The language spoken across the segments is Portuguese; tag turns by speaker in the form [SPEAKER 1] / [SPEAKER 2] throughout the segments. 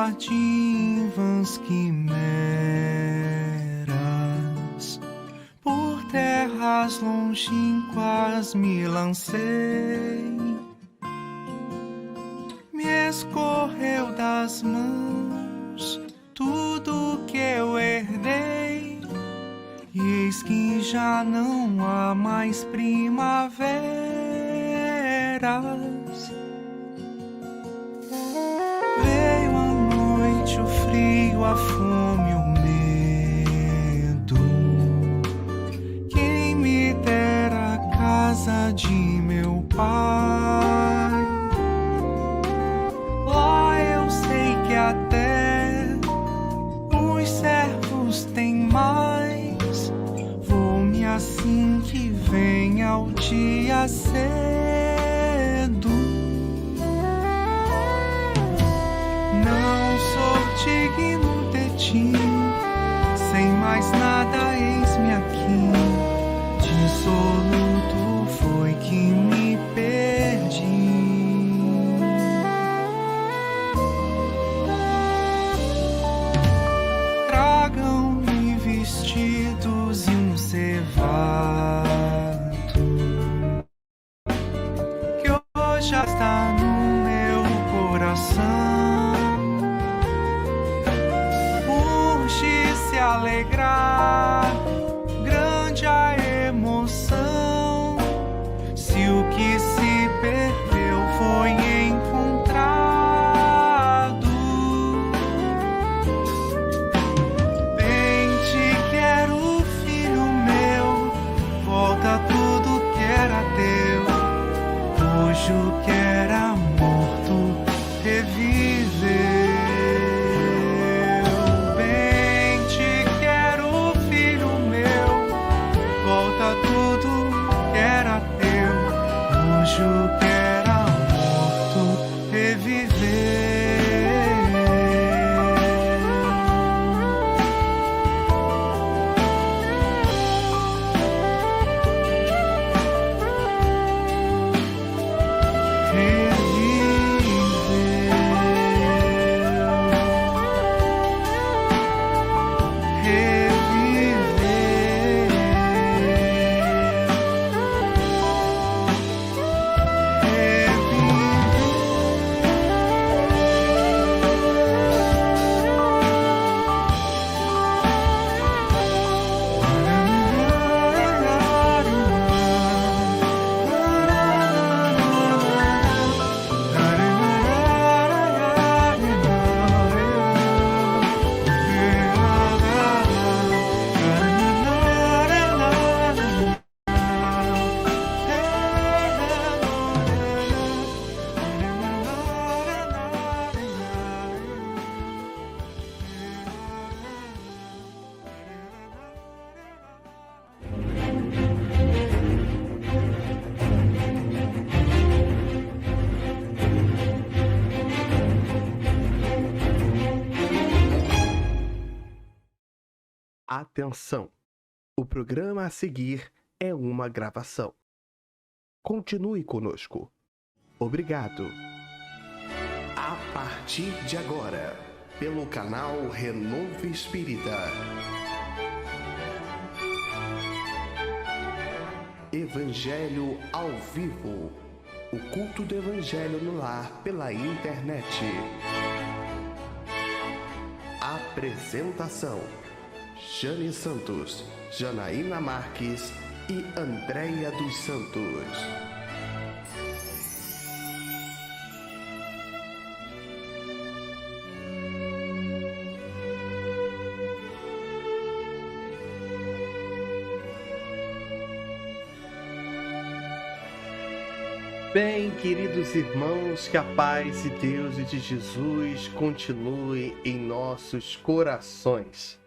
[SPEAKER 1] tarde em vãs quimeras, por terras longínquas me lancei, me escorreu das mãos tudo que eu herdei, e eis que já não há mais primaveras. Veio a noite, o frio, a fome, o medo. Quem me dera a casa de meu pai. Lá eu sei que até os servos têm mais. Vou-me assim que venha o dia cedo. Não sou digno de ti, sem mais nada eis-me aqui. Dissoluto foi que me perdi. Tragam-me vestidos e um cevado, que hoje já está no meu coração. Se alegrar, grande a emoção, se o que se perdeu foi encontrado. Bem te quero, filho meu, volta tudo que era teu, hoje o que era morto reviveu. Hoje o que era morto reviveu.
[SPEAKER 2] Atenção! O programa a seguir é uma gravação. Continue conosco. Obrigado. A partir de agora, pelo canal Renovo Espírita. Evangelho ao vivo. O culto do Evangelho no lar pela internet. Apresentação: Jane Santos, Janaína Marques e Andréia dos Santos. Bem, queridos irmãos, que a paz de Deus e de Jesus continue em nossos corações.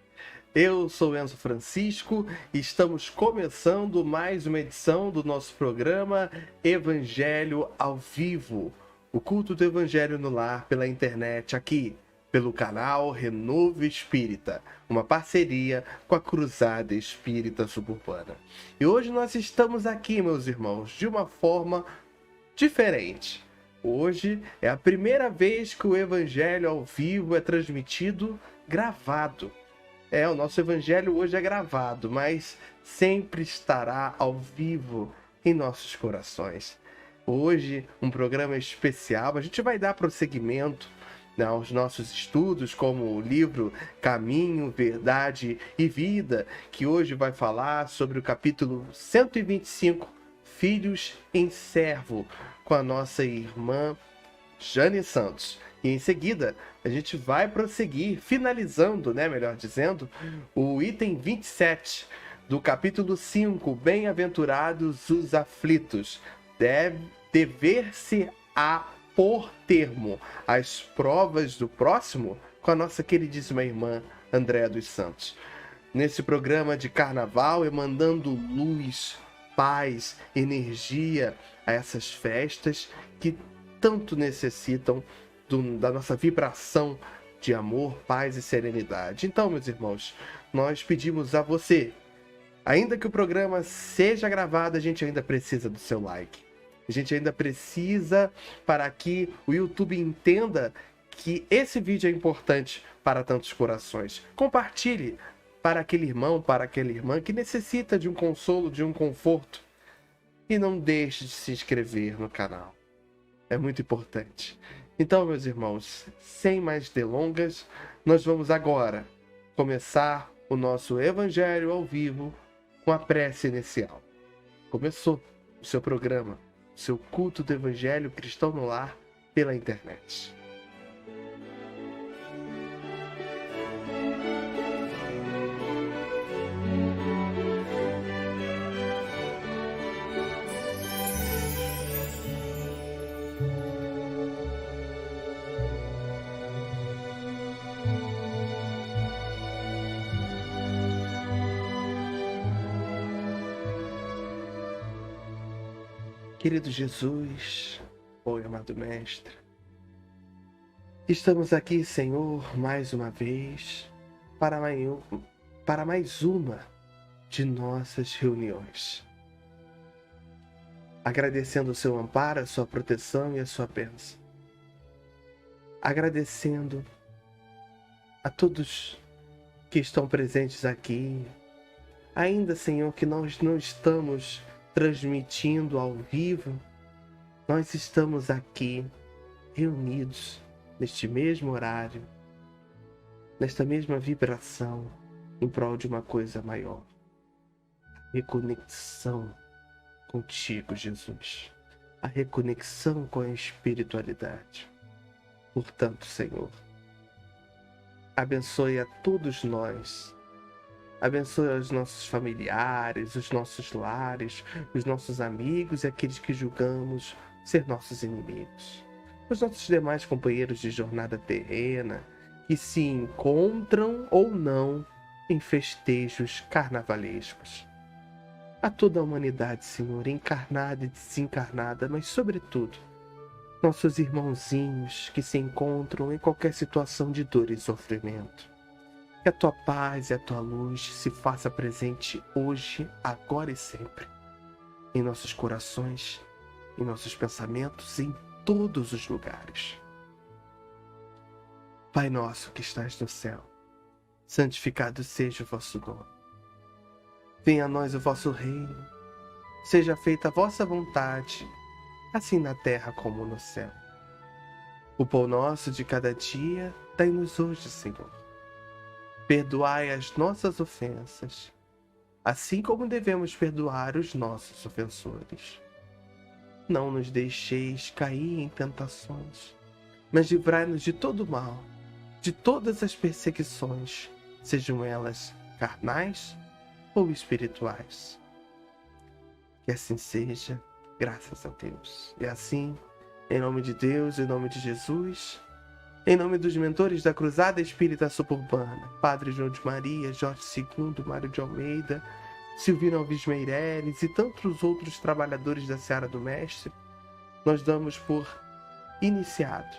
[SPEAKER 2] Eu sou Enzo Francisco e estamos começando mais uma edição do nosso programa Evangelho ao Vivo, o culto do Evangelho no lar pela internet aqui, pelo canal Renovo Espírita, uma parceria com a Cruzada Espírita Suburbana. E hoje nós estamos aqui, meus irmãos, de uma forma diferente. Hoje é a primeira vez que o Evangelho ao vivo é transmitido gravado. O nosso Evangelho hoje é gravado, mas sempre estará ao vivo em nossos corações. Hoje, um programa especial, a gente vai dar prosseguimento aos nossos estudos, como o livro Caminho, Verdade e Vida, que hoje vai falar sobre o capítulo 125, Filhos em Servo, com a nossa irmã Jane Santos. E em seguida, a gente vai prosseguir, finalizando, melhor dizendo, o item 27 do capítulo 5, Bem-aventurados os aflitos. Dever-se-á por termo as provas do próximo, com a nossa queridíssima irmã Andréa dos Santos. Nesse programa de carnaval, mandando luz, paz, energia a essas festas que tanto necessitam da nossa vibração de amor, paz e serenidade. Então, meus irmãos, nós pedimos a você, ainda que o programa seja gravado, a gente ainda precisa do seu like. A gente ainda precisa para que o YouTube entenda que esse vídeo é importante para tantos corações. Compartilhe para aquele irmão, para aquela irmã que necessita de um consolo, de um conforto. E não deixe de se inscrever no canal. É muito importante. Então, meus irmãos, sem mais delongas, nós vamos agora começar o nosso Evangelho ao vivo com a prece inicial. Começou o seu programa, o seu culto do Evangelho Cristão no Lar pela internet. Querido Jesus, oi, amado Mestre, estamos aqui, Senhor, mais uma vez, para mais uma de nossas reuniões. Agradecendo o seu amparo, a sua proteção e a sua bênção. Agradecendo a todos que estão presentes aqui. Ainda, Senhor, que nós não estamos transmitindo ao vivo, nós estamos aqui reunidos neste mesmo horário, nesta mesma vibração, em prol de uma coisa maior. Reconexão contigo, Jesus. A reconexão com a espiritualidade. Portanto, Senhor, abençoe a todos nós. Abençoe os nossos familiares, os nossos lares, os nossos amigos e aqueles que julgamos ser nossos inimigos. Os nossos demais companheiros de jornada terrena que se encontram ou não em festejos carnavalescos. A toda a humanidade, Senhor, encarnada e desencarnada, mas sobretudo nossos irmãozinhos que se encontram em qualquer situação de dor e sofrimento. Que a tua paz e a tua luz se faça presente hoje, agora e sempre, em nossos corações, em nossos pensamentos, em todos os lugares. Pai nosso que estás no céu, santificado seja o vosso nome. Venha a nós o vosso reino, seja feita a vossa vontade, assim na terra como no céu. O pão nosso de cada dia, dai-nos hoje, Senhor. Perdoai as nossas ofensas, assim como devemos perdoar os nossos ofensores. Não nos deixeis cair em tentações, mas livrai-nos de todo mal, de todas as perseguições, sejam elas carnais ou espirituais. Que assim seja, graças a Deus. E assim, em nome de Deus, em nome de Jesus, em nome dos mentores da Cruzada Espírita Suburbana, Padre João de Maria, Jorge II, Mário de Almeida, Silvino Alves Meireles e tantos outros trabalhadores da Seara do Mestre, nós damos por iniciado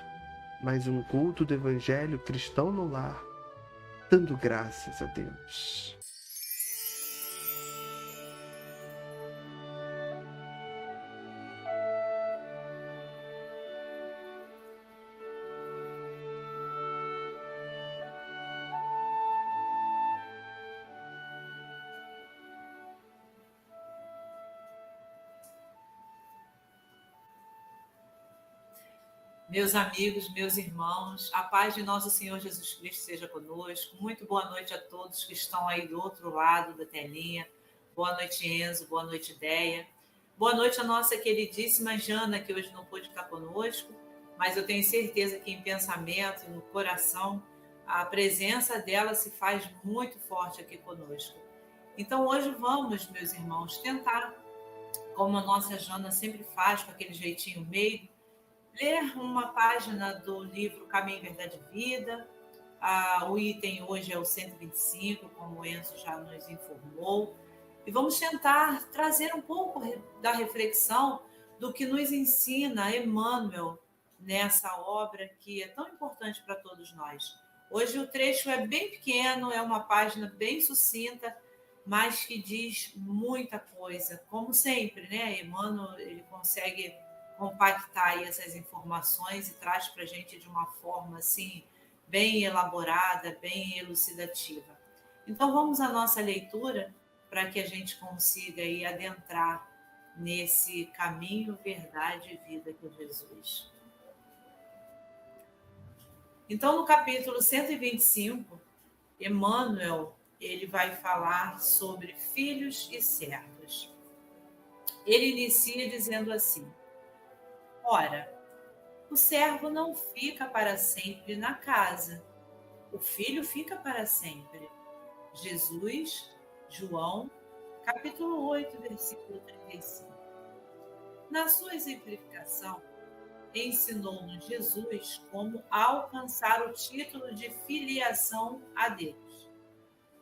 [SPEAKER 2] mais um culto do Evangelho Cristão no Lar, dando graças a Deus.
[SPEAKER 3] Meus amigos, meus irmãos, a paz de nosso Senhor Jesus Cristo seja conosco. Muito boa noite a todos que estão aí do outro lado da telinha. Boa noite, Enzo. Boa noite, Ideia. Boa noite a nossa queridíssima Jana, que hoje não pôde estar conosco, mas eu tenho certeza que em pensamento e no coração, a presença dela se faz muito forte aqui conosco. Então hoje vamos, meus irmãos, tentar, como a nossa Jana sempre faz, com aquele jeitinho meio, ler uma página do livro Caminho, Verdade e Vida. O item hoje é o 125, como o Enzo já nos informou. E vamos tentar trazer um pouco da reflexão do que nos ensina Emmanuel nessa obra que é tão importante para todos nós. Hoje o trecho é bem pequeno, é uma página bem sucinta, mas que diz muita coisa. Como sempre, né? Emmanuel ele consegue compactar essas informações e traz para a gente de uma forma assim bem elaborada, bem elucidativa. Então vamos à nossa leitura para que a gente consiga aí adentrar nesse caminho, verdade e vida que é Jesus. Então no capítulo 125, Emmanuel ele vai falar sobre filhos e servos. Ele inicia dizendo assim: ora, o servo não fica para sempre na casa, o filho fica para sempre. Jesus, João, capítulo 8, versículo 35. Na sua exemplificação, ensinou-nos Jesus como alcançar o título de filiação a Deus.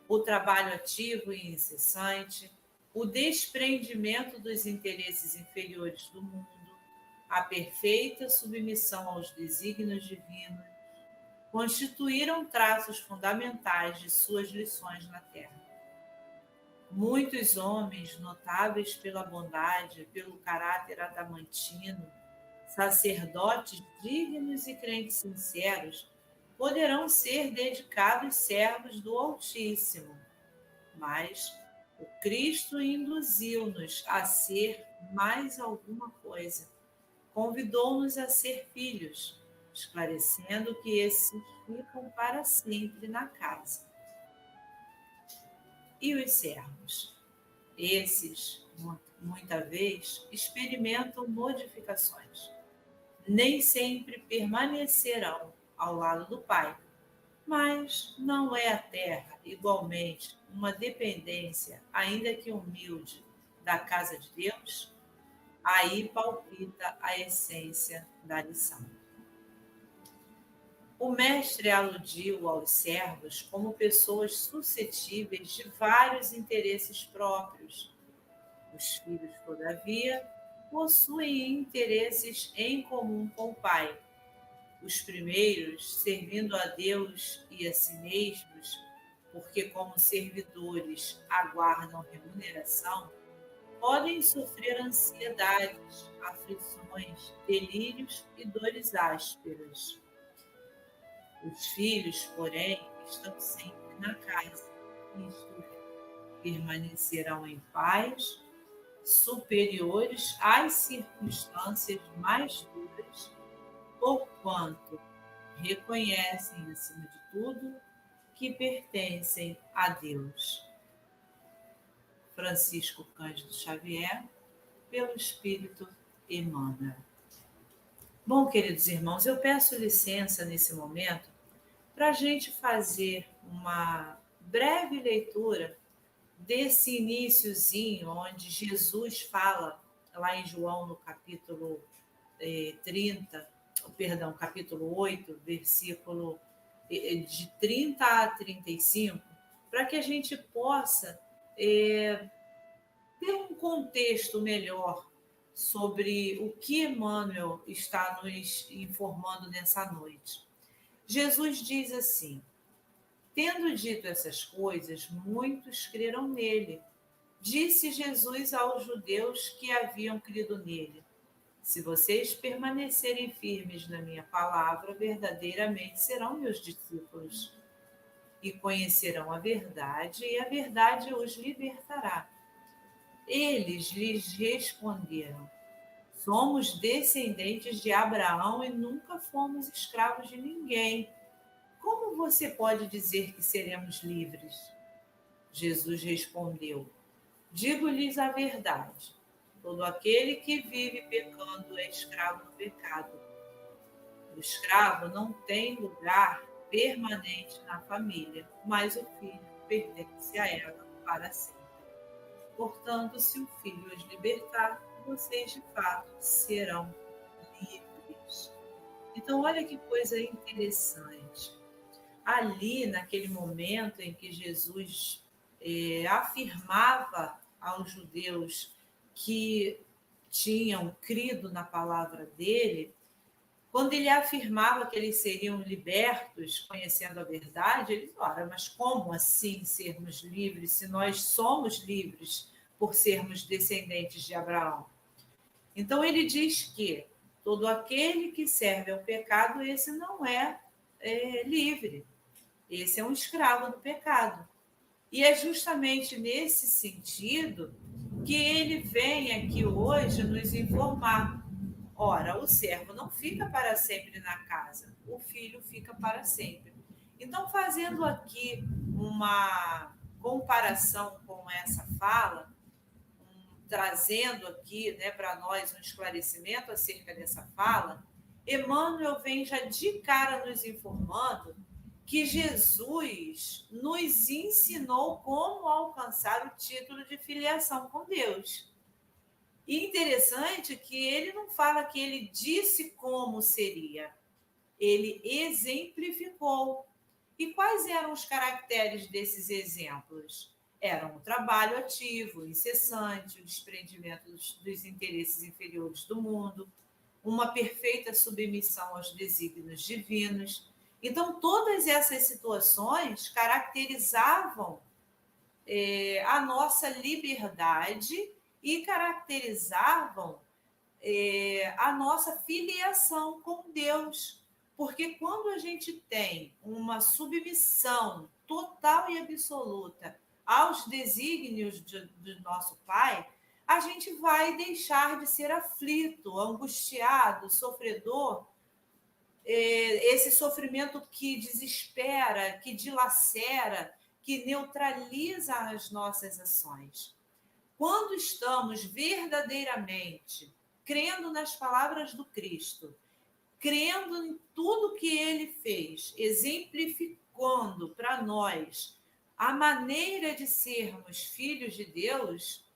[SPEAKER 3] O trabalho ativo e incessante, o desprendimento dos interesses inferiores do mundo, a perfeita submissão aos desígnios divinos, constituíram traços fundamentais de suas lições na Terra. Muitos homens, notáveis pela bondade, pelo caráter adamantino, sacerdotes dignos e crentes sinceros, poderão ser dedicados servos do Altíssimo, mas o Cristo induziu-nos a ser mais alguma coisa. Convidou-nos a ser filhos, esclarecendo que esses ficam para sempre na casa. E os servos? Esses, muita vez, experimentam modificações. Nem sempre permanecerão ao lado do Pai, mas não é a terra, igualmente, uma dependência, ainda que humilde, da casa de Deus? Aí palpita a essência da lição. O mestre aludiu aos servos como pessoas suscetíveis de vários interesses próprios. Os filhos, todavia, possuem interesses em comum com o Pai. Os primeiros, servindo a Deus e a si mesmos, porque como servidores aguardam remuneração, podem sofrer ansiedades, aflições, delírios e dores ásperas. Os filhos, porém, estão sempre na casa, isto é, permanecerão em paz, superiores às circunstâncias mais duras, porquanto reconhecem, acima de tudo, que pertencem a Deus. Francisco Cândido Xavier, pelo Espírito Emmanuel. Bom, queridos irmãos, eu peço licença nesse momento para a gente fazer uma breve leitura desse iniciozinho onde Jesus fala lá em João no capítulo 8, versículo de 30 a 35, para que a gente possa ter um contexto melhor sobre o que Emmanuel está nos informando nessa noite. Jesus diz assim: tendo dito essas coisas, muitos creram nele. Disse Jesus aos judeus que haviam crido nele: se vocês permanecerem firmes na minha palavra, verdadeiramente serão meus discípulos e conhecerão a verdade, e a verdade os libertará. Eles lhes responderam: somos descendentes de Abraão e nunca fomos escravos de ninguém. Como você pode dizer que seremos livres? Jesus respondeu: digo-lhes a verdade. Todo aquele que vive pecando é escravo do pecado. O escravo não tem lugar permanente na família, mas o filho pertence a ela para sempre. Portanto, se o filho os libertar, vocês de fato serão livres. Então, olha que coisa interessante. Ali, naquele momento em que Jesus afirmava aos judeus que tinham crido na palavra dele, quando ele afirmava que eles seriam libertos, conhecendo a verdade, eles ora, mas como assim sermos livres se nós somos livres por sermos descendentes de Abraão? Então ele diz que todo aquele que serve ao pecado, esse não é livre. Esse é um escravo do pecado. E é justamente nesse sentido que ele vem aqui hoje nos informar. Ora, o servo não fica para sempre na casa, o filho fica para sempre. Então, fazendo aqui uma comparação com essa fala, trazendo aqui, né, para nós um esclarecimento acerca dessa fala, Emmanuel vem já de cara nos informando que Jesus nos ensinou como alcançar o título de filiação com Deus. E interessante que ele não fala que ele disse como seria, ele exemplificou. E quais eram os caracteres desses exemplos? Eram o trabalho ativo, incessante, o desprendimento dos interesses inferiores do mundo, uma perfeita submissão aos desígnios divinos. Então, todas essas situações caracterizavam a nossa liberdade e caracterizavam a nossa filiação com Deus. Porque quando a gente tem uma submissão total e absoluta aos desígnios do nosso Pai, a gente vai deixar de ser aflito, angustiado, sofredor, esse sofrimento que desespera, que dilacera, que neutraliza as nossas ações. Quando estamos verdadeiramente crendo nas palavras do Cristo, crendo em tudo que ele fez, exemplificando para nós a maneira de sermos filhos de Deus,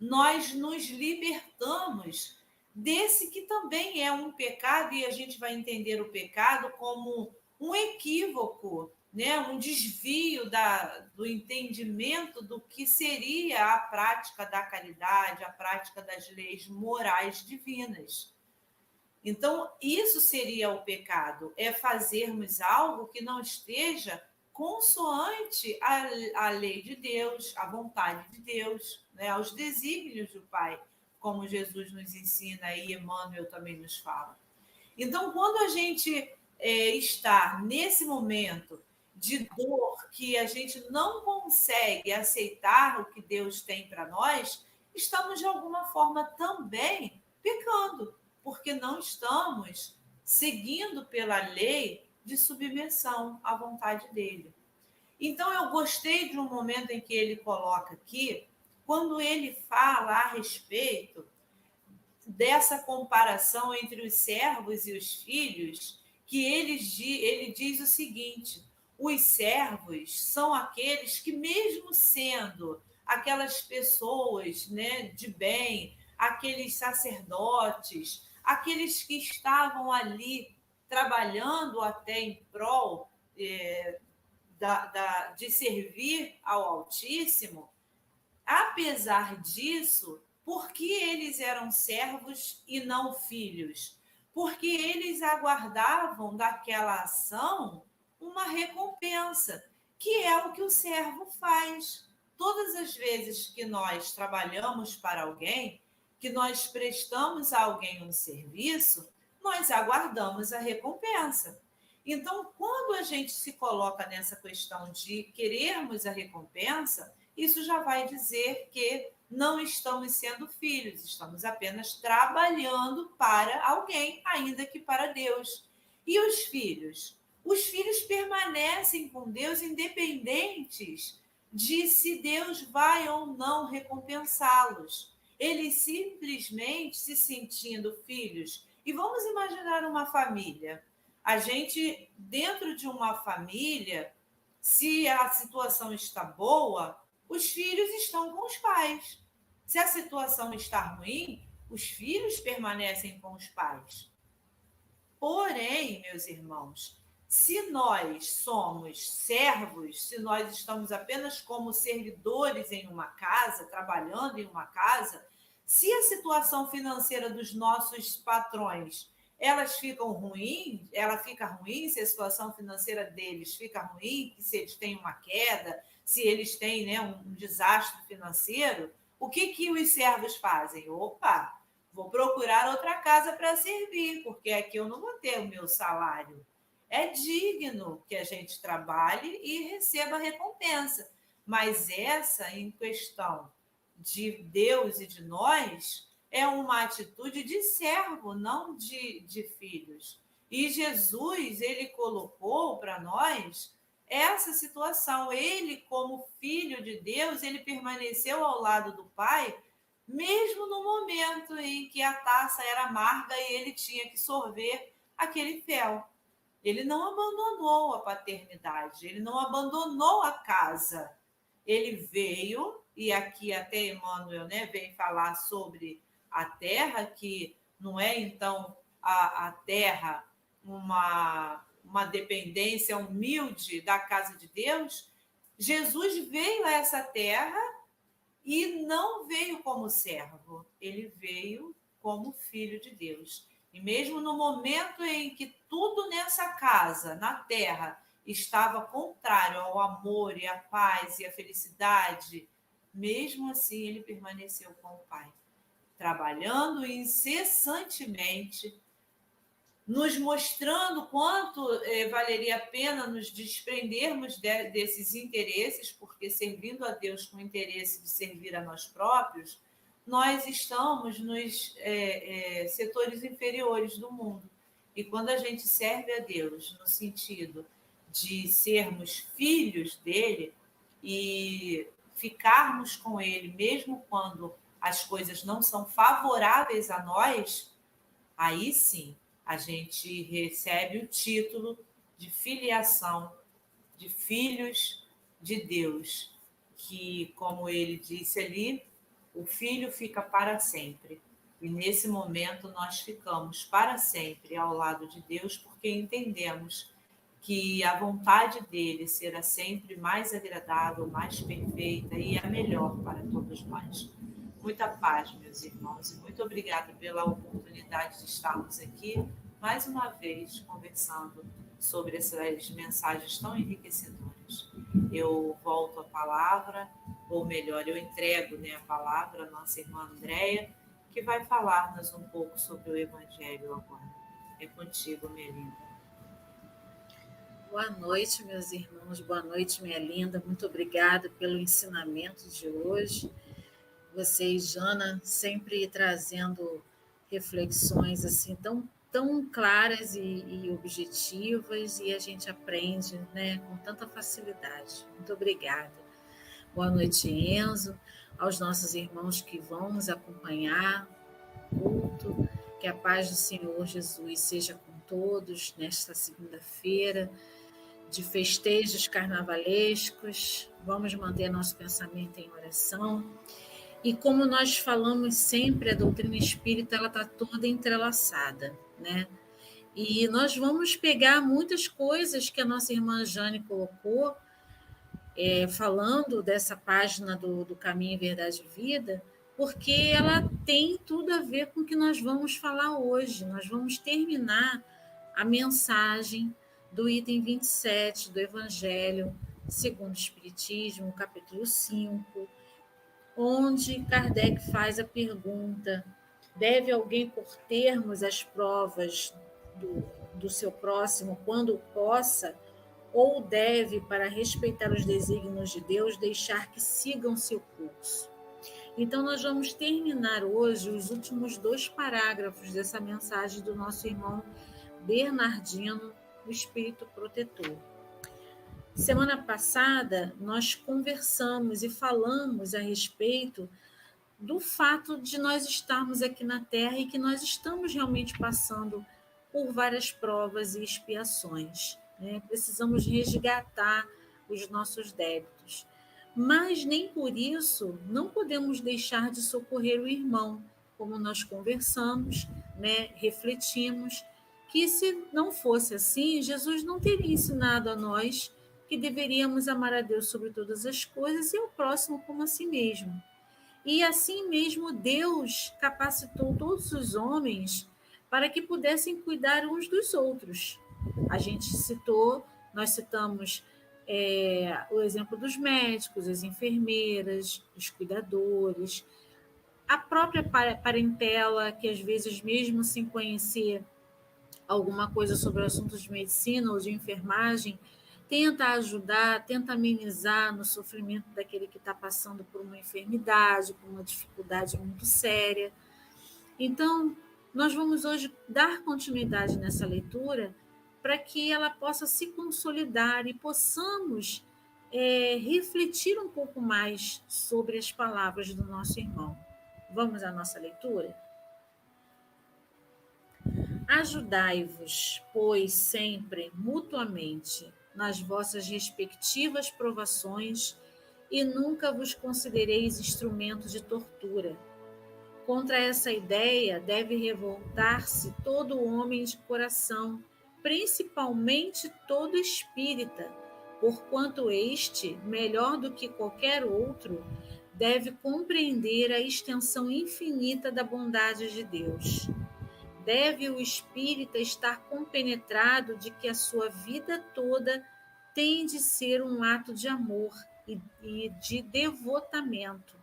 [SPEAKER 3] nós nos libertamos desse que também é um pecado, e a gente vai entender o pecado como um equívoco, né? Um desvio do entendimento do que seria a prática da caridade, a prática das leis morais divinas. Então, isso seria o pecado, é fazermos algo que não esteja consoante à lei de Deus, à vontade de Deus, né? Aos desígnios do Pai, como Jesus nos ensina e Emmanuel também nos fala. Então, quando a gente está nesse momento de dor, que a gente não consegue aceitar o que Deus tem para nós, estamos de alguma forma também pecando, porque não estamos seguindo pela lei de submissão à vontade dele. Então, eu gostei de um momento em que ele coloca aqui, quando ele fala a respeito dessa comparação entre os servos e os filhos, que ele diz o seguinte: os servos são aqueles que, mesmo sendo aquelas pessoas, né, de bem, aqueles sacerdotes, aqueles que estavam ali trabalhando até em prol de servir ao Altíssimo, apesar disso, por que eles eram servos e não filhos? Porque eles aguardavam daquela ação uma recompensa, que é o que o servo faz. Todas as vezes que nós trabalhamos para alguém, que nós prestamos a alguém um serviço, nós aguardamos a recompensa. Então, quando a gente se coloca nessa questão de querermos a recompensa, isso já vai dizer que não estamos sendo filhos, estamos apenas trabalhando para alguém, ainda que para Deus. E os filhos? Os filhos permanecem com Deus independentes de se Deus vai ou não recompensá-los. Eles simplesmente se sentindo filhos. E vamos imaginar uma família. A gente, dentro de uma família, se a situação está boa, os filhos estão com os pais. Se a situação está ruim, os filhos permanecem com os pais. Porém, meus irmãos, se nós somos servos, se nós estamos apenas como servidores em uma casa, trabalhando em uma casa, se a situação financeira dos nossos patrões elas ficam ruins, ela fica ruim, se a situação financeira deles fica ruim, se eles têm uma queda, se eles têm, né, um desastre financeiro, o que os servos fazem? Opa, vou procurar outra casa para servir, porque aqui eu não vou ter o meu salário. É digno que a gente trabalhe e receba recompensa. Mas essa, em questão de Deus e de nós, é uma atitude de servo, não de filhos. E Jesus, ele colocou para nós essa situação. Ele, como filho de Deus, ele permaneceu ao lado do Pai, mesmo no momento em que a taça era amarga e ele tinha que sorver aquele fel. Ele não abandonou a paternidade, ele não abandonou a casa. Ele veio, e aqui até Emmanuel, né, vem falar sobre a terra, que não é, então, a terra uma dependência humilde da casa de Deus. Jesus veio a essa terra e não veio como servo, ele veio como filho de Deus. E mesmo no momento em que tudo nessa casa, na terra, estava contrário ao amor e à paz e à felicidade, mesmo assim ele permaneceu com o Pai, trabalhando incessantemente, nos mostrando quanto valeria a pena nos desprendermos desses interesses, porque servindo a Deus com o interesse de servir a nós próprios, nós estamos nos setores inferiores do mundo. E quando a gente serve a Deus no sentido de sermos filhos dele e ficarmos com ele, mesmo quando as coisas não são favoráveis a nós, aí sim a gente recebe o título de filiação, de filhos de Deus, que, como ele disse ali, o filho fica para sempre. E nesse momento nós ficamos para sempre ao lado de Deus, porque entendemos que a vontade dele será sempre mais agradável, mais perfeita e a melhor para todos nós. Muita paz, meus irmãos, e muito obrigada pela oportunidade de estarmos aqui, mais uma vez, conversando sobre essas mensagens tão enriquecedoras. Eu volto a palavra, ou melhor, eu entrego, né, a palavra à nossa irmã Andréia, que vai falar-nos um pouco sobre o Evangelho agora. É contigo, minha linda.
[SPEAKER 4] Boa noite, meus irmãos, boa noite, minha linda. Muito obrigada pelo ensinamento de hoje. Você e Jana sempre trazendo reflexões assim tão claras e objetivas, e a gente aprende, né, com tanta facilidade. Muito obrigada. Boa noite, Enzo, aos nossos irmãos que vão nos acompanhar no culto, que a paz do Senhor Jesus seja com todos nesta segunda-feira de festejos carnavalescos. Vamos manter nosso pensamento em oração. E como nós falamos sempre, a doutrina espírita ela está toda entrelaçada, né? E nós vamos pegar muitas coisas que a nossa irmã Jane colocou, falando dessa página do Caminho, Verdade e Vida, porque ela tem tudo a ver com o que nós vamos falar hoje. Nós vamos terminar a mensagem do item 27 do Evangelho segundo o Espiritismo, capítulo 5, onde Kardec faz a pergunta: deve alguém por termos as provas do seu próximo quando possa, ou deve, para respeitar os desígnios de Deus, deixar que sigam seu curso? Então, nós vamos terminar hoje os últimos 2 parágrafos dessa mensagem do nosso irmão Bernardino, o Espírito Protetor. Semana passada, nós conversamos e falamos a respeito do fato de nós estarmos aqui na Terra e que nós estamos realmente passando por várias provas e expiações, né? Precisamos resgatar os nossos débitos. Mas nem por isso não podemos deixar de socorrer o irmão, como nós conversamos, né? Refletimos, que se não fosse assim, Jesus não teria ensinado a nós que deveríamos amar a Deus sobre todas as coisas e ao próximo como a si mesmo. E assim mesmo Deus capacitou todos os homens para que pudessem cuidar uns dos outros. Nós citamos o exemplo dos médicos, as enfermeiras, os cuidadores, a própria parentela, que às vezes mesmo sem conhecer alguma coisa sobre assuntos de medicina ou de enfermagem, tenta ajudar, tenta amenizar no sofrimento daquele que está passando por uma enfermidade, por uma dificuldade muito séria. Então, nós vamos hoje dar continuidade nessa leitura para que ela possa se consolidar e possamos refletir um pouco mais sobre as palavras do nosso irmão. Vamos à nossa leitura? Ajudai-vos, pois, sempre, mutuamente, nas vossas respectivas provações, e nunca vos considereis instrumento de tortura. Contra essa ideia deve revoltar-se todo homem de coração, principalmente todo espírita, porquanto este, melhor do que qualquer outro, deve compreender a extensão infinita da bondade de Deus. Deve o espírita estar compenetrado de que a sua vida toda tem de ser um ato de amor e de devotamento.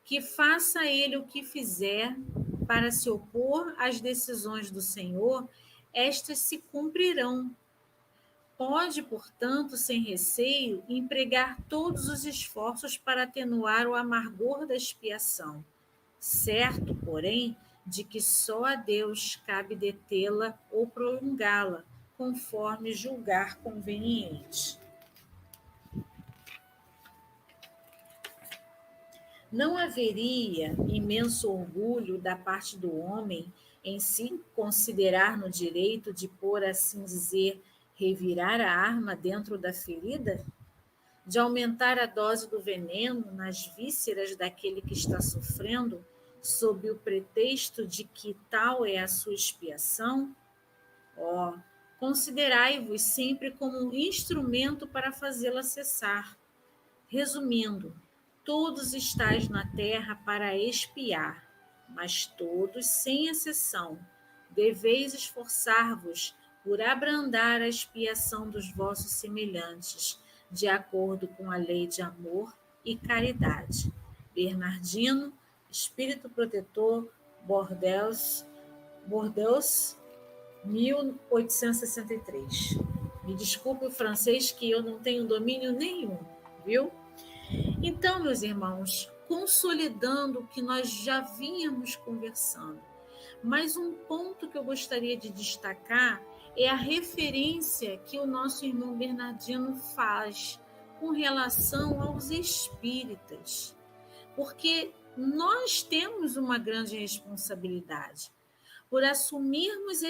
[SPEAKER 4] Que faça ele o que fizer para se opor às decisões do Senhor, estas se cumprirão. Pode, portanto, sem receio, empregar todos os esforços para atenuar o amargor da expiação. Certo, porém, de que só a Deus cabe detê-la ou prolongá-la, conforme julgar conveniente. Não haveria imenso orgulho da parte do homem em se considerar no direito de, por assim dizer, revirar a arma dentro da ferida? De aumentar a dose do veneno nas vísceras daquele que está sofrendo, sob o pretexto de que tal é a sua expiação? Considerai-vos sempre como um instrumento para fazê-la cessar. Resumindo, todos estáis na terra para expiar, mas todos, sem exceção, deveis esforçar-vos por abrandar a expiação dos vossos semelhantes, de acordo com a lei de amor e caridade. Bernardino, Espírito Protetor, Bordeaux, 1863. Me desculpe o francês que eu não tenho domínio nenhum, viu? Então, meus irmãos, consolidando o que nós já vínhamos conversando, mas um ponto que eu gostaria de destacar é a referência que o nosso irmão Bernardino faz com relação aos espíritas, porque nós temos uma grande responsabilidade por assumirmos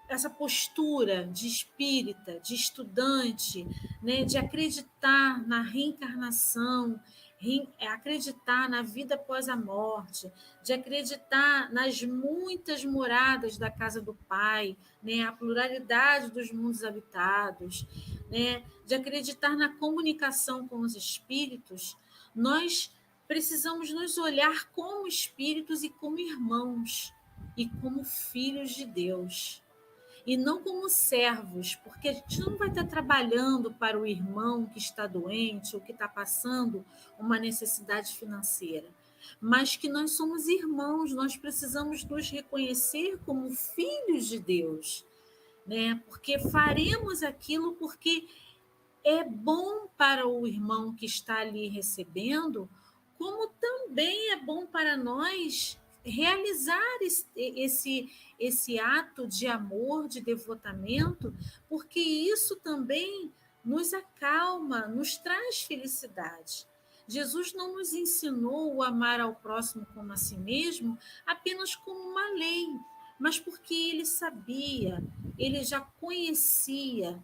[SPEAKER 4] essa postura de espírita, de estudante, né, de acreditar na reencarnação, acreditar na vida após a morte, de acreditar nas muitas moradas da casa do Pai, né, a pluralidade dos mundos habitados, né, de acreditar na comunicação com os espíritos. Nós precisamos nos olhar como espíritos e como irmãos e como filhos de Deus. E não como servos, porque a gente não vai estar trabalhando para o irmão que está doente ou que está passando uma necessidade financeira, mas que nós somos irmãos, nós precisamos nos reconhecer como filhos de Deus, né? Porque faremos aquilo porque é bom para o irmão que está ali recebendo como também é bom para nós realizar esse ato de amor, de devotamento, porque isso também nos acalma, nos traz felicidade. Jesus não nos ensinou o amar ao próximo como a si mesmo apenas como uma lei, mas porque ele sabia, ele já conhecia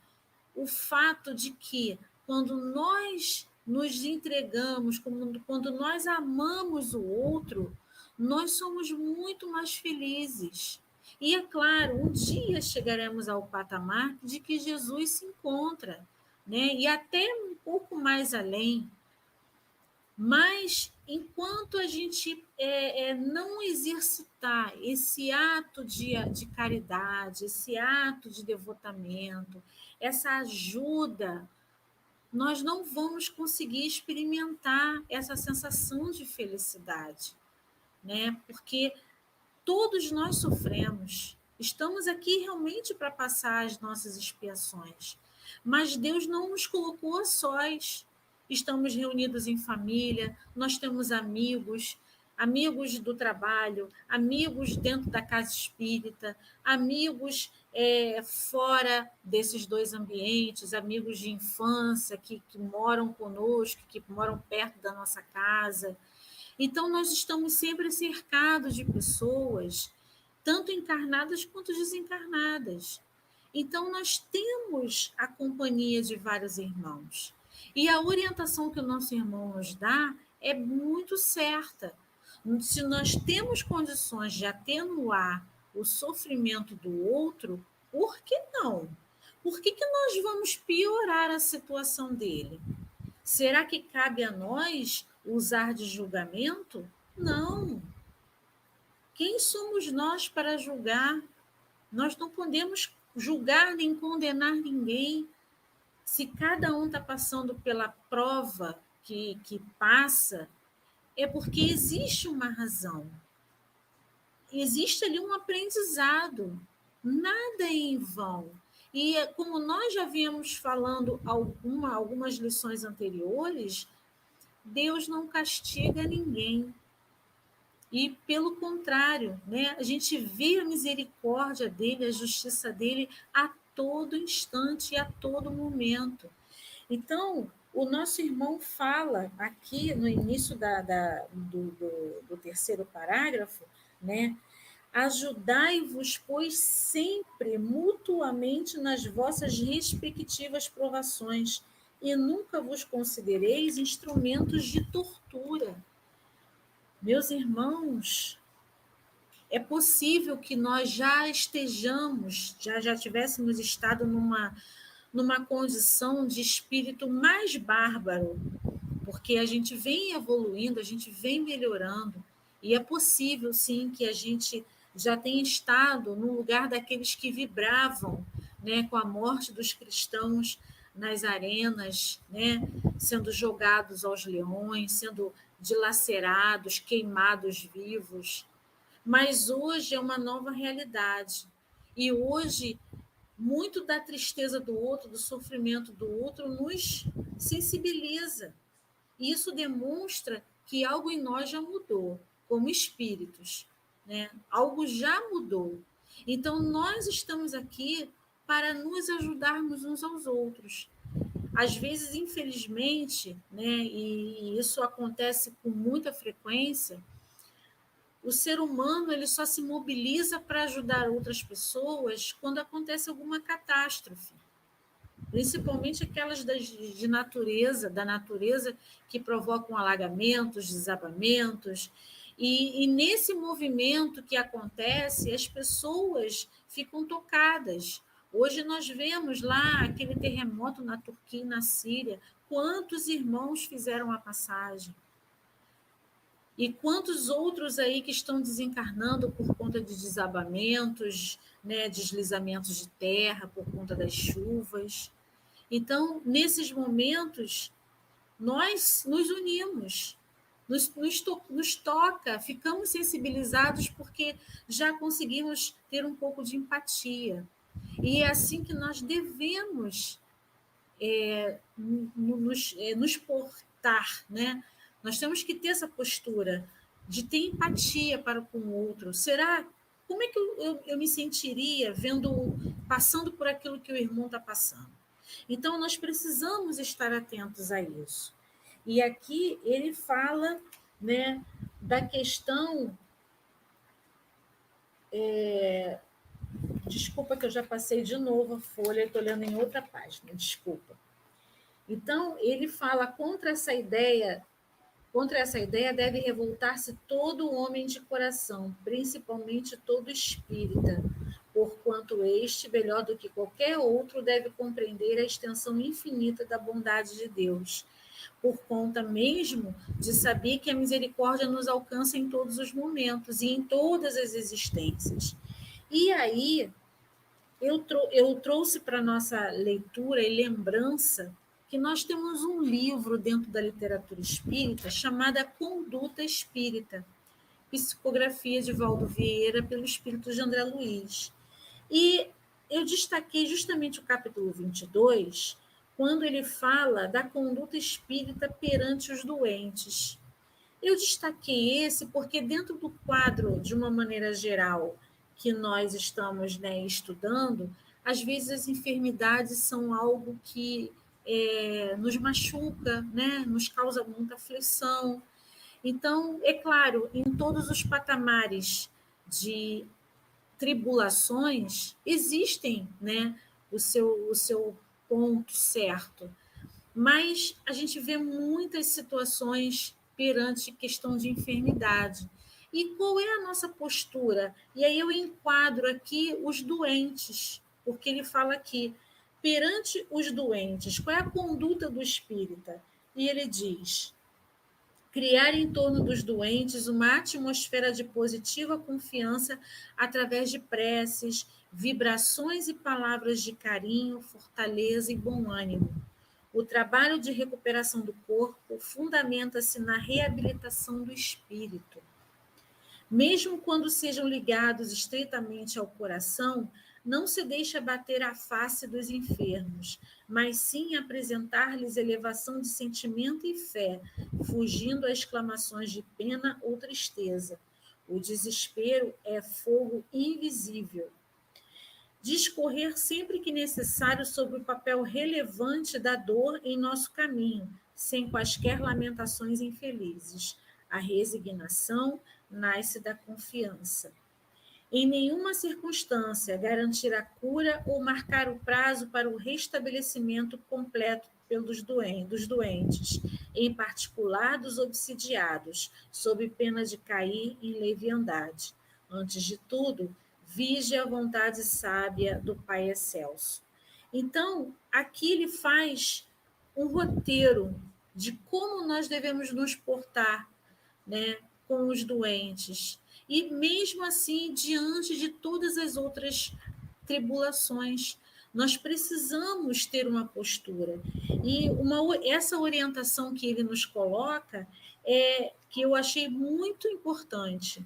[SPEAKER 4] o fato de que quando nós nos entregamos, quando nós amamos o outro, nós somos muito mais felizes. E é claro, um dia chegaremos ao patamar de que Jesus se encontra, né? E até um pouco mais além. Mas enquanto a gente não exercitar esse ato de caridade, esse ato de devotamento, essa ajuda, nós não vamos conseguir experimentar essa sensação de felicidade, né? Porque todos nós sofremos. Estamos aqui realmente para passar as nossas expiações. Mas Deus não nos colocou a sós. Estamos reunidos em família, nós temos amigos, amigos do trabalho, amigos dentro da casa espírita, amigos fora desses dois ambientes, amigos de infância que moram conosco, que moram perto da nossa casa. Então, nós estamos sempre cercados de pessoas, tanto encarnadas quanto desencarnadas. Então, nós temos a companhia de vários irmãos. E a orientação que o nosso irmão nos dá é muito certa. Se nós temos condições de atenuar o sofrimento do outro, por que não? Por que nós vamos piorar a situação dele? Será que cabe a nós usar de julgamento? Não. Quem somos nós para julgar? Nós não podemos julgar nem condenar ninguém. Se cada um está passando pela prova que passa, é porque existe uma razão. Existe ali um aprendizado. Nada é em vão. E como nós já viemos falando algumas lições anteriores, Deus não castiga ninguém. E, pelo contrário, né, a gente vê a misericórdia dele, a justiça dele a todo instante e a todo momento. Então, o nosso irmão fala aqui no início do terceiro parágrafo, né? Ajudai-vos, pois, sempre mutuamente nas vossas respectivas provações, e nunca vos considereis instrumentos de tortura. Meus irmãos, é possível que nós já estejamos, já tivéssemos estado numa condição de espírito mais bárbaro, porque a gente vem evoluindo, a gente vem melhorando, e é possível, sim, que a gente já tenha estado no lugar daqueles que vibravam, né, com a morte dos cristãos nas arenas, né, sendo jogados aos leões, sendo dilacerados, queimados vivos. Mas hoje é uma nova realidade. E hoje, muito da tristeza do outro, do sofrimento do outro, nos sensibiliza. E isso demonstra que algo em nós já mudou, como espíritos, né? Algo já mudou. Então, nós estamos aqui para nos ajudarmos uns aos outros. Às vezes, infelizmente, né, e isso acontece com muita frequência, o ser humano ele só se mobiliza para ajudar outras pessoas quando acontece alguma catástrofe, principalmente aquelas de natureza, da natureza que provocam alagamentos, desabamentos. E nesse movimento que acontece, as pessoas ficam tocadas. Hoje nós vemos lá aquele terremoto na Turquia e na Síria, quantos irmãos fizeram a passagem. E quantos outros aí que estão desencarnando por conta de desabamentos, né, deslizamentos de terra, por conta das chuvas. Então, nesses momentos, nós nos unimos, nos toca, ficamos sensibilizados porque já conseguimos ter um pouco de empatia. E é assim que nós devemos nos portar, né? Nós temos que ter essa postura de ter empatia para com o outro. Como é que eu me sentiria passando por aquilo que o irmão está passando? Então, nós precisamos estar atentos a isso. E aqui ele fala, né, da questão... Desculpa que eu já passei de novo a folha e estou lendo em outra página, desculpa. Então, ele fala contra essa ideia deve revoltar-se todo homem de coração, principalmente todo espírita, porquanto este, melhor do que qualquer outro, deve compreender a extensão infinita da bondade de Deus, por conta mesmo de saber que a misericórdia nos alcança em todos os momentos e em todas as existências. E aí, eu trouxe para a nossa leitura e lembrança que nós temos um livro dentro da literatura espírita chamada Conduta Espírita, psicografia de Valdo Vieira pelo espírito de André Luiz. E eu destaquei justamente o capítulo 22, quando ele fala da conduta espírita perante os doentes. Eu destaquei esse porque dentro do quadro, de uma maneira geral, que nós estamos, né, estudando, às vezes as enfermidades são algo que nos machuca, né, nos causa muita aflição. Então, é claro, em todos os patamares de tribulações, existem, né, o seu ponto certo, mas a gente vê muitas situações perante questão de enfermidade. E qual é a nossa postura? E aí eu enquadro aqui os doentes, porque ele fala aqui, perante os doentes, qual é a conduta do espírita? E ele diz: criar em torno dos doentes uma atmosfera de positiva confiança através de preces, vibrações e palavras de carinho, fortaleza e bom ânimo. O trabalho de recuperação do corpo fundamenta-se na reabilitação do espírito. Mesmo quando sejam ligados estreitamente ao coração, não se deixa bater a face dos enfermos, mas sim apresentar-lhes elevação de sentimento e fé, fugindo a exclamações de pena ou tristeza. O desespero é fogo invisível. Discorrer sempre que necessário sobre o papel relevante da dor em nosso caminho, sem quaisquer lamentações infelizes. A resignação nasce da confiança. Em nenhuma circunstância garantir a cura ou marcar o prazo para o restabelecimento completo dos doentes, em particular dos obsidiados, sob pena de cair em leviandade. Antes de tudo, vige a vontade sábia do Pai Excelso. Então, aqui ele faz um roteiro de como nós devemos nos portar, né, com os doentes. E mesmo assim, diante de todas as outras tribulações, nós precisamos ter uma postura. E essa orientação que ele nos coloca que eu achei muito importante.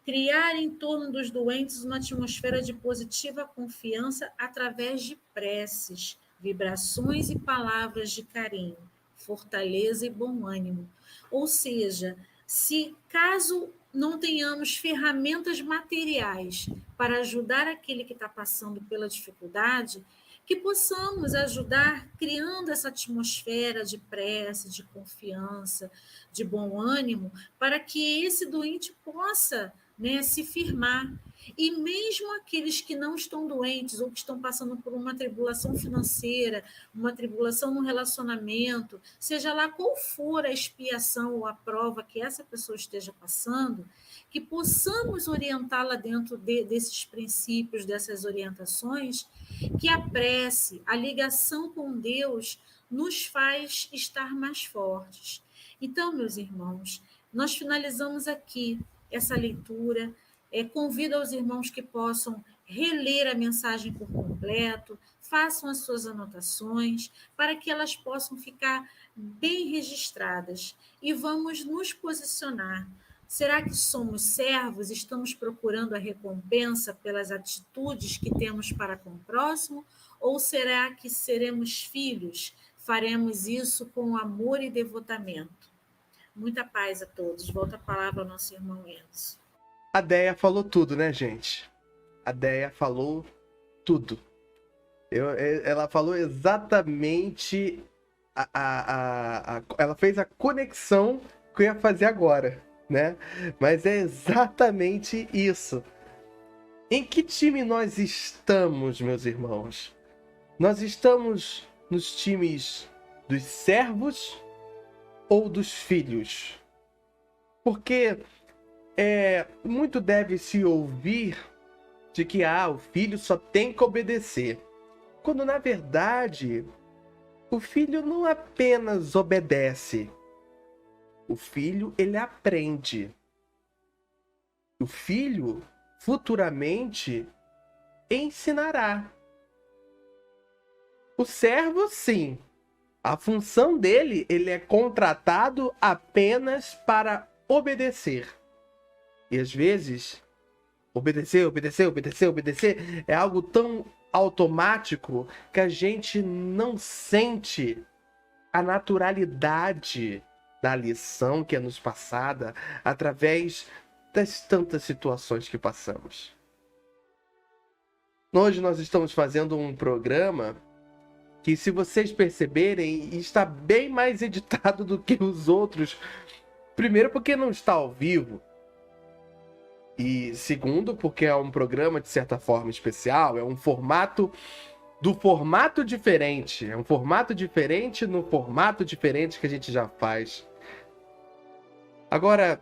[SPEAKER 4] Criar em torno dos doentes uma atmosfera de positiva confiança através de preces, vibrações e palavras de carinho, fortaleza e bom ânimo. Ou seja, se caso não tenhamos ferramentas materiais para ajudar aquele que está passando pela dificuldade, que possamos ajudar criando essa atmosfera de prece, de confiança, de bom ânimo, para que esse doente possa, né, se firmar. E mesmo aqueles que não estão doentes ou que estão passando por uma tribulação financeira, uma tribulação no relacionamento, seja lá qual for a expiação ou a prova que essa pessoa esteja passando, que possamos orientá-la dentro desses princípios, dessas orientações, que a prece, a ligação com Deus, nos faz estar mais fortes. Então, meus irmãos, nós finalizamos aqui essa leitura. Convido aos irmãos que possam reler a mensagem por completo, façam as suas anotações, para que elas possam ficar bem registradas. E vamos nos posicionar. Será que somos servos? Estamos procurando a recompensa pelas atitudes que temos para com o próximo? Ou será que seremos filhos? Faremos isso com amor e devotamento? Muita paz a todos. Volta a palavra ao nosso irmão Enzo.
[SPEAKER 2] A Deia falou tudo, né, gente? A Deia falou tudo. Ela falou exatamente ela fez a conexão que eu ia fazer agora, né? Mas é exatamente isso. Em que time nós estamos, meus irmãos? Nós estamos nos times dos servos ou dos filhos? Porque muito deve se ouvir de que o filho só tem que obedecer. Quando na verdade o filho não apenas obedece, o filho ele aprende. O filho futuramente ensinará. O servo, sim, a função dele, ele é contratado apenas para obedecer. E às vezes, obedecer é algo tão automático que a gente não sente a naturalidade da lição que é nos passada através das tantas situações que passamos. Hoje nós estamos fazendo um programa que, se vocês perceberem, está bem mais editado do que os outros. Primeiro, porque não está ao vivo. E segundo, porque é um programa de certa forma especial, é um formato diferente. É um formato diferente no formato diferente que a gente já faz. Agora,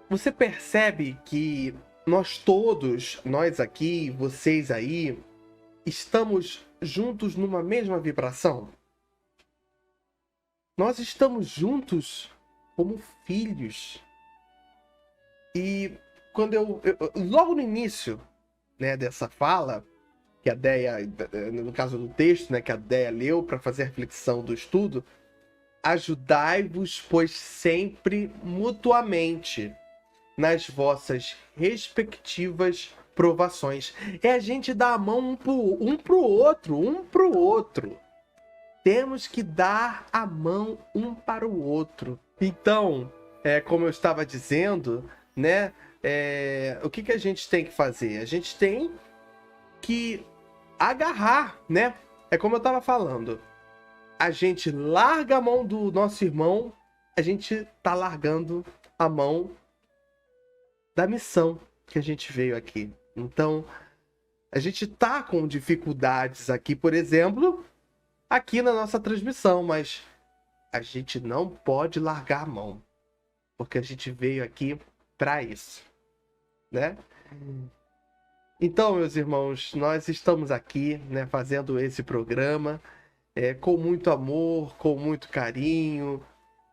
[SPEAKER 2] você percebe que nós todos, nós aqui, vocês aí, estamos juntos numa mesma vibração? Nós estamos juntos como filhos. E quando logo no início, né, dessa fala, que a Deia, no caso do texto, né, que a Deia leu para fazer a reflexão do estudo, ajudai-vos, pois sempre mutuamente nas vossas respectivas provações. É a gente dar a mão um pro outro. Temos que dar a mão um para o outro. Então, como eu estava dizendo, né? O que a gente tem que fazer? A gente tem que agarrar, né? É como eu estava falando. A gente larga a mão do nosso irmão, a gente tá largando a mão da missão que a gente veio aqui. Então, a gente tá com dificuldades aqui, por exemplo, aqui na nossa transmissão, mas a gente não pode largar a mão, porque a gente veio aqui para isso, né? Então, meus irmãos, nós estamos aqui, né, fazendo esse programa com muito amor, com muito carinho.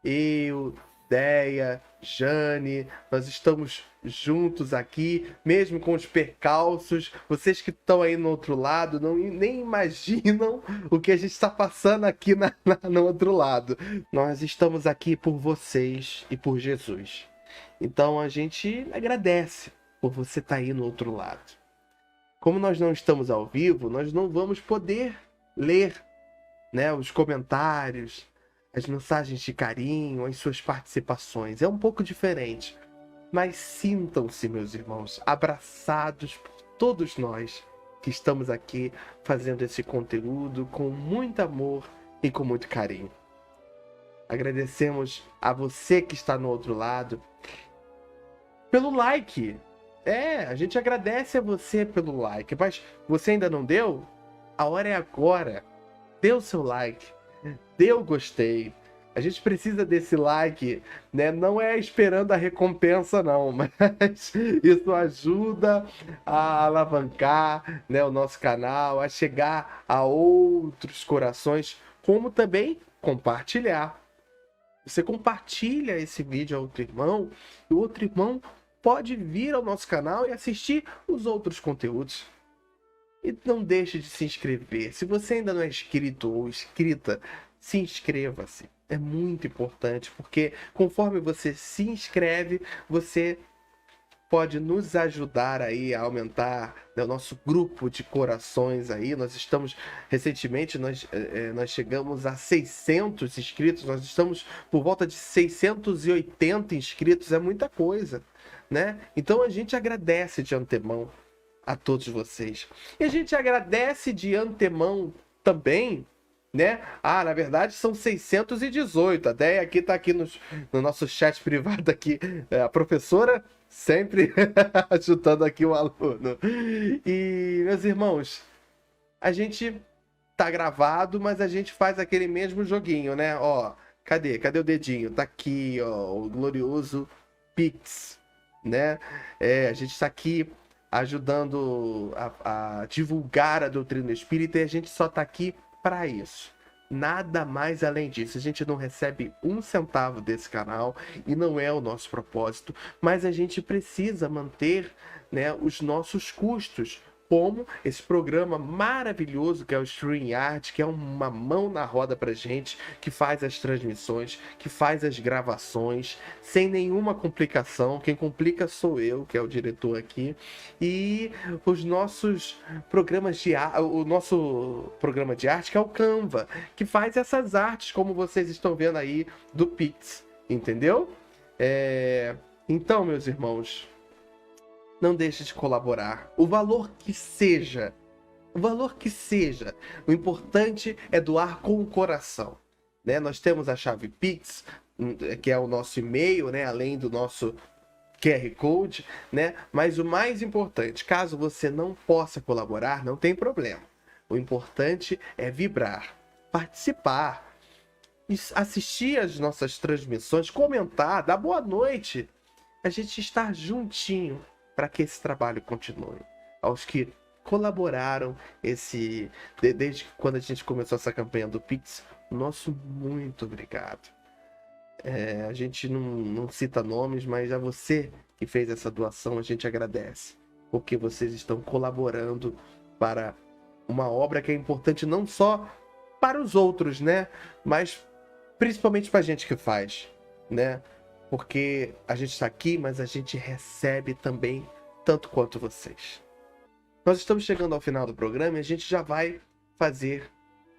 [SPEAKER 2] Eu, Deia, Jane, nós estamos juntos aqui, mesmo com os percalços. Vocês que estão aí no outro lado nem imaginam o que a gente está passando aqui no outro lado. Nós estamos aqui por vocês e por Jesus. Então a gente agradece por você estar aí no outro lado. Como nós não estamos ao vivo, nós não vamos poder ler, né, os comentários, as mensagens de carinho, as suas participações. É um pouco diferente. Mas sintam-se, meus irmãos, abraçados por todos nós que estamos aqui fazendo esse conteúdo com muito amor e com muito carinho. Agradecemos a você que está no outro lado pelo like. A gente agradece a você pelo like. Mas você ainda não deu? A hora é agora. Dê o seu like. Dê o gostei. A gente precisa desse like, né? Não é esperando a recompensa, não. Mas isso ajuda a alavancar, né, o nosso canal, a chegar a outros corações, como também compartilhar. Você compartilha esse vídeo a outro irmão, e o outro irmão pode vir ao nosso canal e assistir os outros conteúdos. E não deixe de se inscrever. Se você ainda não é inscrito ou inscrita, se inscreva-se. É muito importante, porque conforme você se inscreve, você pode nos ajudar aí a aumentar, né, o nosso grupo de corações aí. Recentemente, nós chegamos a 600 inscritos, nós estamos por volta de 680 inscritos, é muita coisa, né? Então a gente agradece de antemão a todos vocês. E a gente agradece de antemão também, né? Na verdade são 618. A Déia aqui tá aqui no nosso chat privado aqui, a professora sempre ajudando aqui o aluno. E, meus irmãos, a gente tá gravado, mas a gente faz aquele mesmo joguinho, né? Ó, cadê o dedinho? Tá aqui, ó, o glorioso Pix, né? A gente tá aqui ajudando a divulgar a doutrina espírita, e a gente só tá aqui para isso. Nada mais além disso. A gente não recebe um centavo desse canal e não é o nosso propósito, mas a gente precisa manter, né, os nossos custos, como esse programa maravilhoso que é o StreamYard, que é uma mão na roda pra gente, que faz as transmissões, que faz as gravações, sem nenhuma complicação. Quem complica sou eu, que é o diretor aqui. E os nossos programas o nosso programa de arte, que é o Canva, que faz essas artes, como vocês estão vendo aí, do Pix, entendeu? Então, meus irmãos, não deixe de colaborar. O valor que seja. O importante é doar com o coração, né? Nós temos a chave Pix, que é o nosso e-mail, né? Além do nosso QR Code, né? Mas o mais importante, caso você não possa colaborar, não tem problema. O importante é vibrar, participar, assistir às nossas transmissões, comentar, dar boa noite. A gente está juntinho para que esse trabalho continue. Aos que colaboraram desde quando a gente começou essa campanha do Pix, nosso muito obrigado. A gente não cita nomes, mas a você que fez essa doação, a gente agradece, porque vocês estão colaborando para uma obra que é importante não só para os outros, né, mas principalmente para a gente que faz, né? Porque a gente está aqui, mas a gente recebe também tanto quanto vocês. Nós estamos chegando ao final do programa e a gente já vai fazer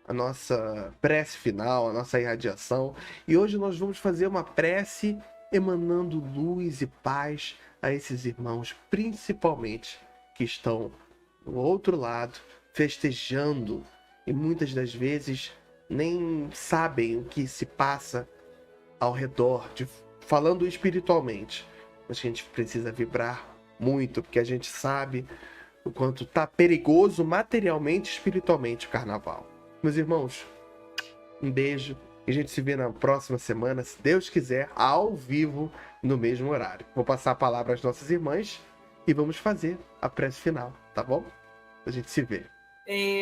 [SPEAKER 2] a nossa prece final, a nossa irradiação. E hoje nós vamos fazer uma prece emanando luz e paz a esses irmãos, principalmente que estão do outro lado, festejando e muitas das vezes nem sabem o que se passa ao redor, falando espiritualmente. Mas a gente precisa vibrar muito, porque a gente sabe o quanto tá perigoso materialmente e espiritualmente o carnaval. Meus irmãos, um beijo e a gente se vê na próxima semana, se Deus quiser, ao vivo, no mesmo horário. Vou passar a palavra às nossas irmãs e vamos fazer a prece final, tá bom? A gente se vê.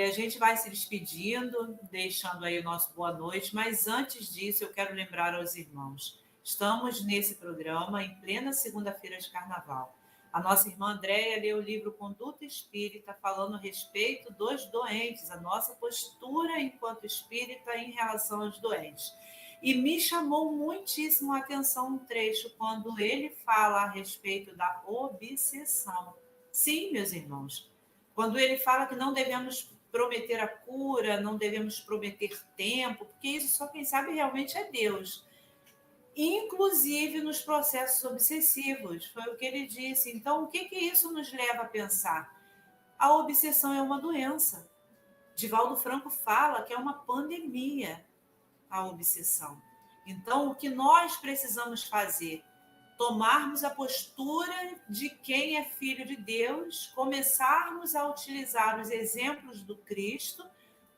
[SPEAKER 3] A gente vai se despedindo, deixando aí o nosso boa noite, mas antes disso eu quero lembrar aos irmãos, estamos nesse programa em plena segunda-feira de carnaval. A nossa irmã Andréia leu o livro Conduta Espírita, falando a respeito dos doentes, a nossa postura enquanto espírita em relação aos doentes. E me chamou muitíssimo a atenção um trecho quando ele fala a respeito da obsessão. Sim, meus irmãos, quando ele fala que não devemos prometer a cura, não devemos prometer tempo, porque isso só quem sabe realmente é Deus. Inclusive nos processos obsessivos, foi o que ele disse. Então, o que isso nos leva a pensar? A obsessão é uma doença. Divaldo Franco fala que é uma pandemia a obsessão. Então, o que nós precisamos fazer? Tomarmos a postura de quem é filho de Deus, começarmos a utilizar os exemplos do Cristo,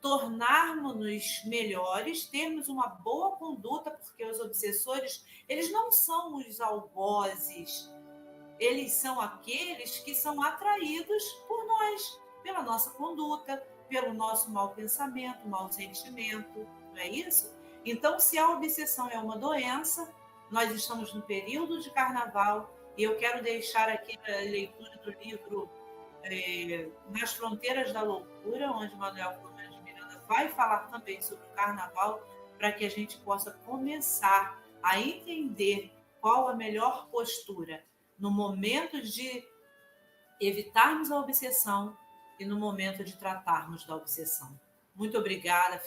[SPEAKER 3] tornarmos-nos melhores, termos uma boa conduta, porque os obsessores, eles não são os algozes, eles são aqueles que são atraídos por nós, pela nossa conduta, pelo nosso mau pensamento, mau sentimento, não é isso? Então, se a obsessão é uma doença, nós estamos no período de carnaval e eu quero deixar aqui a leitura do livro Nas Fronteiras da Loucura, onde Manuel Flores de Miranda vai falar também sobre o carnaval, para que a gente possa começar a entender qual a melhor postura. no momento de evitarmos a obsessão e no momento de tratarmos da obsessão. Muito obrigada,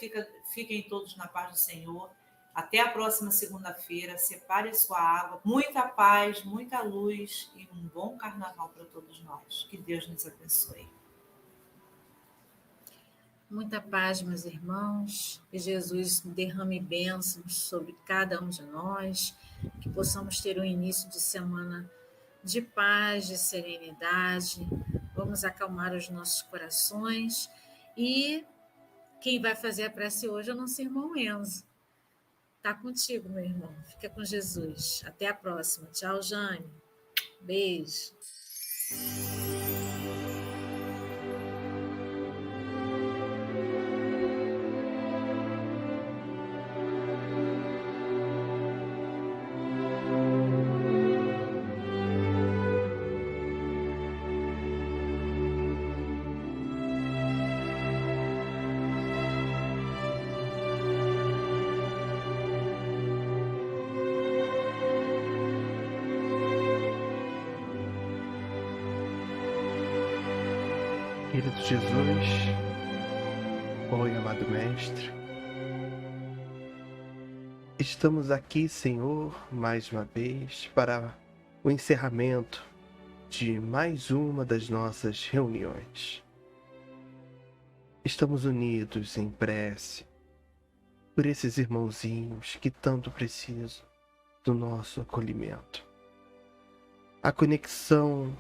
[SPEAKER 3] fiquem todos na paz do Senhor. Até a próxima segunda-feira. Separe a sua água. Muita paz, muita luz e um bom carnaval para todos nós. Que Deus nos abençoe.
[SPEAKER 4] Muita paz, meus irmãos. Que Jesus derrame bênçãos sobre cada um de nós. Que possamos ter um início de semana de paz, de serenidade. Vamos acalmar os nossos corações. E quem vai fazer a prece hoje é o nosso irmão Enzo. Tá contigo, meu irmão. Fica com Jesus. Até a próxima. Tchau, Jane. Beijo.
[SPEAKER 2] Querido Jesus, oi, amado Mestre, estamos aqui, Senhor, mais uma vez, para o encerramento de mais uma das nossas reuniões. Estamos unidos em prece por esses irmãozinhos que tanto precisam do nosso acolhimento. A conexão.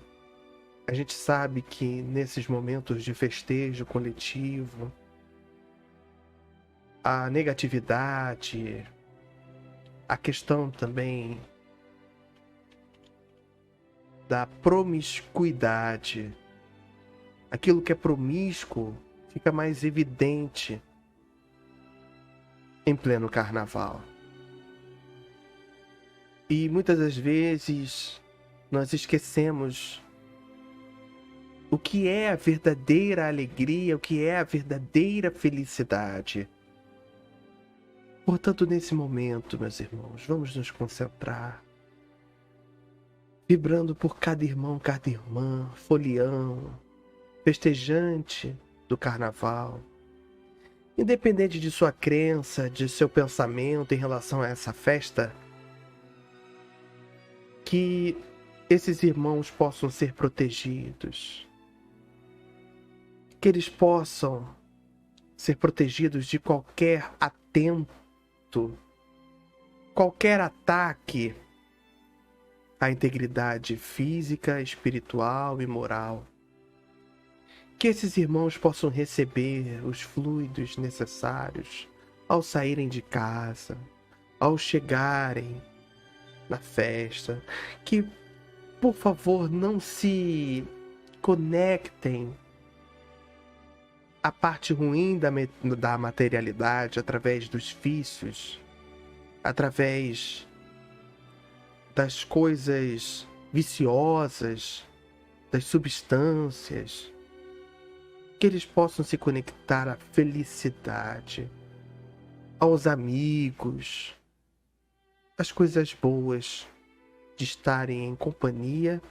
[SPEAKER 2] A gente sabe que nesses momentos de festejo coletivo, a negatividade, a questão também da promiscuidade, aquilo que é promíscuo fica mais evidente em pleno carnaval. E muitas das vezes nós esquecemos o que é a verdadeira alegria, o que é a verdadeira felicidade. Portanto, nesse momento, meus irmãos, vamos nos concentrar, vibrando por cada irmão, cada irmã, folião, festejante do carnaval. Independente de sua crença, de seu pensamento em relação a essa festa, que esses irmãos possam ser protegidos, que eles possam ser protegidos de qualquer atento, qualquer ataque à integridade física, espiritual e moral. Que esses irmãos possam receber os fluidos necessários ao saírem de casa, ao chegarem na festa. Que, por favor, não se conectem a parte ruim da materialidade através dos vícios, através das coisas viciosas, das substâncias, que eles possam se conectar à felicidade, aos amigos, às coisas boas de estarem em companhia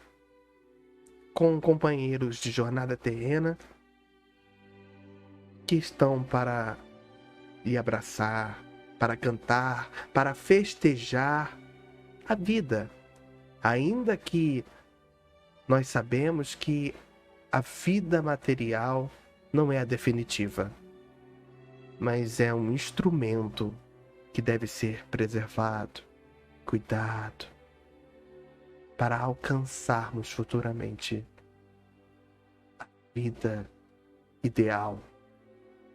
[SPEAKER 2] com companheiros de jornada terrena que estão para lhe abraçar, para cantar, para festejar a vida. Ainda que nós sabemos que a vida material não é a definitiva, mas é um instrumento que deve ser preservado, cuidado, para alcançarmos futuramente a vida ideal,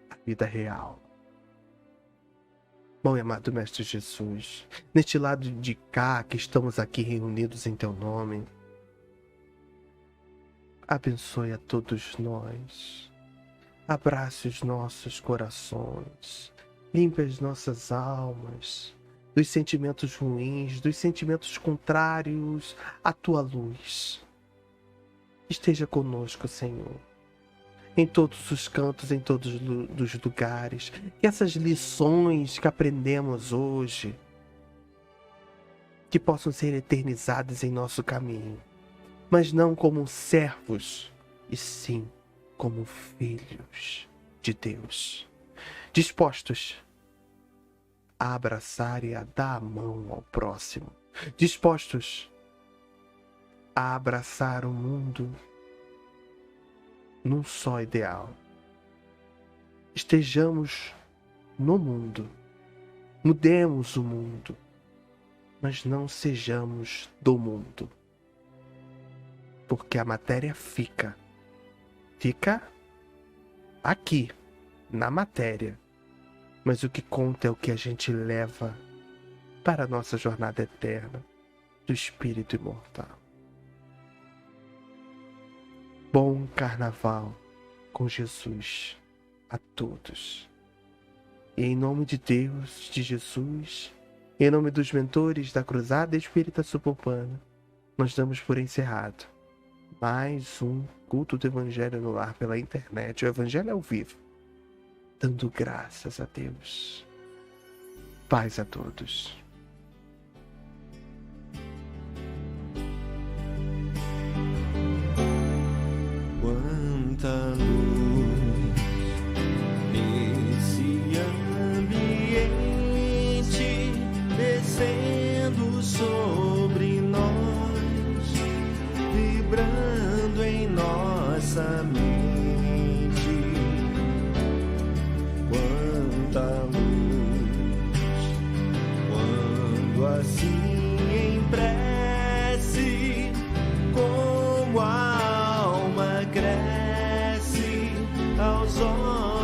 [SPEAKER 2] a vida real. Bom e amado Mestre Jesus, neste lado de cá que estamos aqui reunidos em Teu nome, abençoe a todos nós, abrace os nossos corações, limpe as nossas almas dos sentimentos ruins, dos sentimentos contrários à Tua luz. Esteja conosco, Senhor, em todos os cantos, em todos os lugares. Que essas lições que aprendemos hoje, que possam ser eternizadas em nosso caminho, mas não como servos, e sim como filhos de Deus, dispostos a abraçar e a dar a mão ao próximo, dispostos a abraçar o mundo num só ideal. Estejamos no mundo, mudemos o mundo, mas não sejamos do mundo, porque a matéria fica aqui, na matéria, mas o que conta é o que a gente leva para a nossa jornada eterna do espírito imortal. Bom carnaval com Jesus a todos. E em nome de Deus, de Jesus, em nome dos mentores da Cruzada Espírita Suburbana, nós damos por encerrado mais um culto do Evangelho no Lar pela internet, o Evangelho ao vivo, dando graças a Deus. Paz a todos.
[SPEAKER 1] Quanta luz nesse ambiente, descendo sobre nós, vibrando em nossa mente. Quanta luz, quando assim em prece, como a alma cresce aos olhos